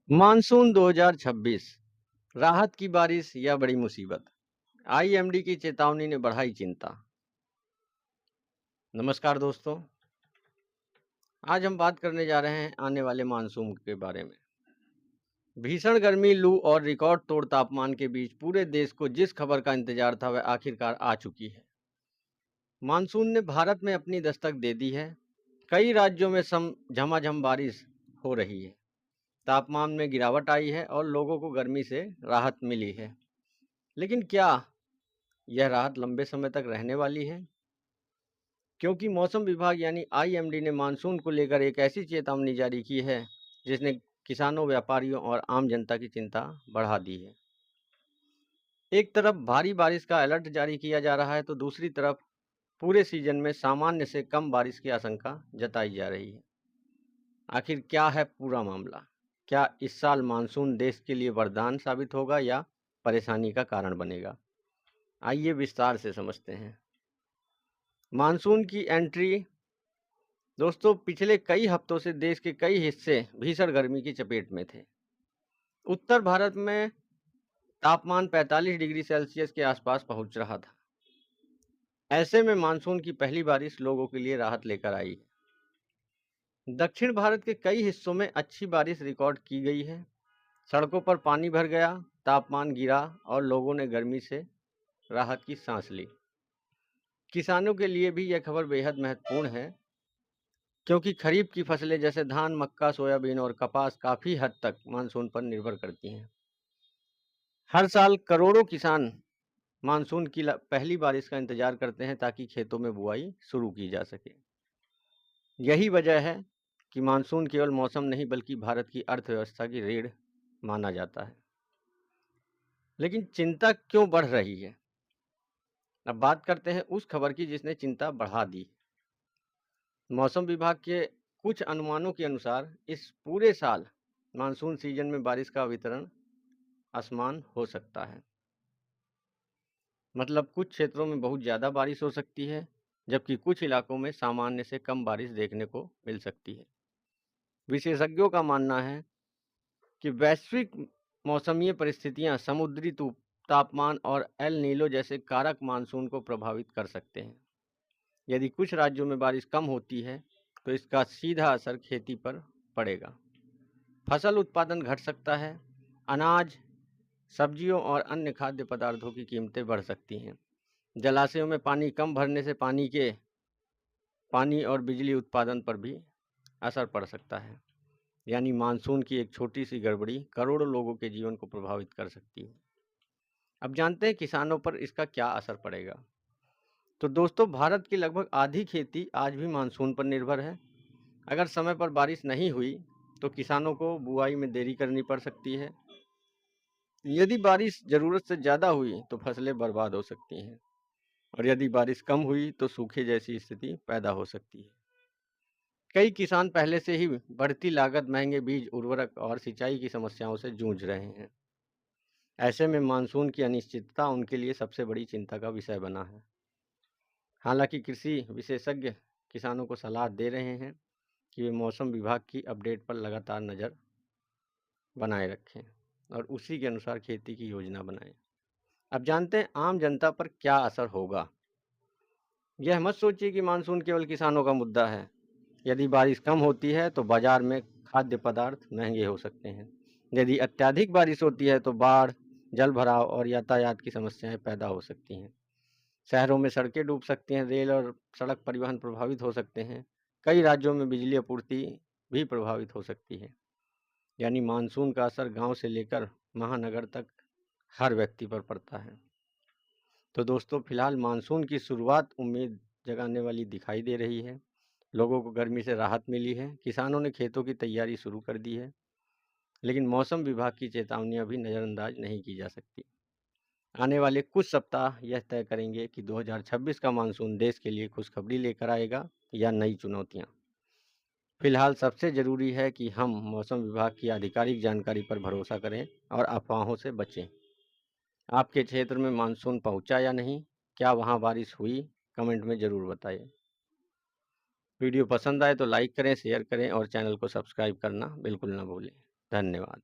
Monsoon 2026 राहत की बारिश या बड़ी मुसीबत। आईएमडी की चेतावनी ने बढ़ाई चिंता। नमस्कार दोस्तों, आज हम बात करने जा रहे हैं आने वाले मानसून के बारे में। भीषण गर्मी, लू और रिकॉर्ड तोड़ तापमान के बीच पूरे देश को जिस खबर का इंतजार था वह आखिरकार आ चुकी है। मानसून ने भारत में अपनी दस्तक दे दी है। कई राज्यों में झमाझम बारिश हो रही है। तापमान में गिरावट आई है और लोगों को गर्मी से राहत मिली है। लेकिन क्या यह राहत लंबे समय तक रहने वाली है? क्योंकि मौसम विभाग यानी आईएमडी ने मानसून को लेकर एक ऐसी चेतावनी जारी की है जिसने किसानों, व्यापारियों और आम जनता की चिंता बढ़ा दी है। एक तरफ भारी बारिश का अलर्ट जारी किया जा रहा है तो दूसरी तरफ पूरे सीजन में सामान्य से कम बारिश की आशंका जताई जा रही है। आखिर क्या है पूरा मामला? क्या इस साल मानसून देश के लिए वरदान साबित होगा या परेशानी का कारण बनेगा? आइए विस्तार से समझते हैं। मानसून की एंट्री। दोस्तों, पिछले कई हफ्तों से देश के कई हिस्से भीषण गर्मी की चपेट में थे। उत्तर भारत में तापमान 45 डिग्री सेल्सियस के आसपास पहुंच रहा था। ऐसे में मानसून की पहली बारिश लोगों के लिए राहत लेकर आई। दक्षिण भारत के कई हिस्सों में अच्छी बारिश रिकॉर्ड की गई है। सड़कों पर पानी भर गया, तापमान गिरा और लोगों ने गर्मी से राहत की सांस ली। किसानों के लिए भी यह खबर बेहद महत्वपूर्ण है, क्योंकि खरीफ की फसलें जैसे धान, मक्का, सोयाबीन और कपास काफ़ी हद तक मानसून पर निर्भर करती हैं। हर साल करोड़ों किसान मानसून की पहली बारिश का इंतजार करते हैं ताकि खेतों में बुआई शुरू की जा सके। यही वजह है कि मानसून केवल मौसम नहीं बल्कि भारत की अर्थव्यवस्था की रीढ़ माना जाता है। लेकिन चिंता क्यों बढ़ रही है? अब बात करते हैं उस खबर की जिसने चिंता बढ़ा दी। मौसम विभाग के कुछ अनुमानों के अनुसार इस पूरे साल मानसून सीजन में बारिश का वितरण असमान हो सकता है। मतलब कुछ क्षेत्रों में बहुत ज़्यादा बारिश हो सकती है, जबकि कुछ इलाकों में सामान्य से कम बारिश देखने को मिल सकती है। विशेषज्ञों का मानना है कि वैश्विक मौसमीय परिस्थितियां, समुद्री तापमान और एल नीलो जैसे कारक मानसून को प्रभावित कर सकते हैं। यदि कुछ राज्यों में बारिश कम होती है तो इसका सीधा असर खेती पर पड़ेगा। फसल उत्पादन घट सकता है। अनाज, सब्जियों और अन्य खाद्य पदार्थों की कीमतें बढ़ सकती हैं। जलाशयों में पानी कम भरने से पानी और बिजली उत्पादन पर भी असर पड़ सकता है। यानी मानसून की एक छोटी सी गड़बड़ी करोड़ों लोगों के जीवन को प्रभावित कर सकती है। अब जानते हैं किसानों पर इसका क्या असर पड़ेगा। तो दोस्तों, भारत की लगभग आधी खेती आज भी मानसून पर निर्भर है। अगर समय पर बारिश नहीं हुई तो किसानों को बुआई में देरी करनी पड़ सकती है। यदि बारिश ज़रूरत से ज़्यादा हुई तो फसलें बर्बाद हो सकती हैं, और यदि बारिश कम हुई तो सूखे जैसी स्थिति पैदा हो सकती है। कई किसान पहले से ही बढ़ती लागत, महंगे बीज, उर्वरक और सिंचाई की समस्याओं से जूझ रहे हैं। ऐसे में मानसून की अनिश्चितता उनके लिए सबसे बड़ी चिंता का विषय बना है। हालांकि कृषि विशेषज्ञ किसानों को सलाह दे रहे हैं कि वे मौसम विभाग की अपडेट पर लगातार नज़र बनाए रखें और उसी के अनुसार खेती की योजना बनाएं। अब जानते हैं आम जनता पर क्या असर होगा। यह मत सोचिए कि मानसून केवल किसानों का मुद्दा है। यदि बारिश कम होती है तो बाजार में खाद्य पदार्थ महंगे हो सकते हैं। यदि अत्यधिक बारिश होती है तो बाढ़, जल भराव और यातायात की समस्याएं पैदा हो सकती हैं। शहरों में सड़कें डूब सकती हैं, रेल और सड़क परिवहन प्रभावित हो सकते हैं। कई राज्यों में बिजली आपूर्ति भी प्रभावित हो सकती है। यानी मानसून का असर गांव से लेकर महानगर तक हर व्यक्ति पर पड़ता है। तो दोस्तों, फिलहाल मानसून की शुरुआत उम्मीद जगाने वाली दिखाई दे रही है। लोगों को गर्मी से राहत मिली है, किसानों ने खेतों की तैयारी शुरू कर दी है। लेकिन मौसम विभाग की चेतावनियां भी नज़रअंदाज नहीं की जा सकती। आने वाले कुछ सप्ताह यह तय करेंगे कि 2026 का मानसून देश के लिए खुशखबरी लेकर आएगा या नई चुनौतियां। फिलहाल सबसे ज़रूरी है कि हम मौसम विभाग की आधिकारिक जानकारी पर भरोसा करें और अफवाहों से बचें। आपके क्षेत्र में मानसून पहुंचा या नहीं? क्या वहां बारिश हुई? कमेंट में ज़रूर बताइए। वीडियो पसंद आए तो लाइक करें, शेयर करें और चैनल को सब्सक्राइब करना बिल्कुल ना भूलें। धन्यवाद।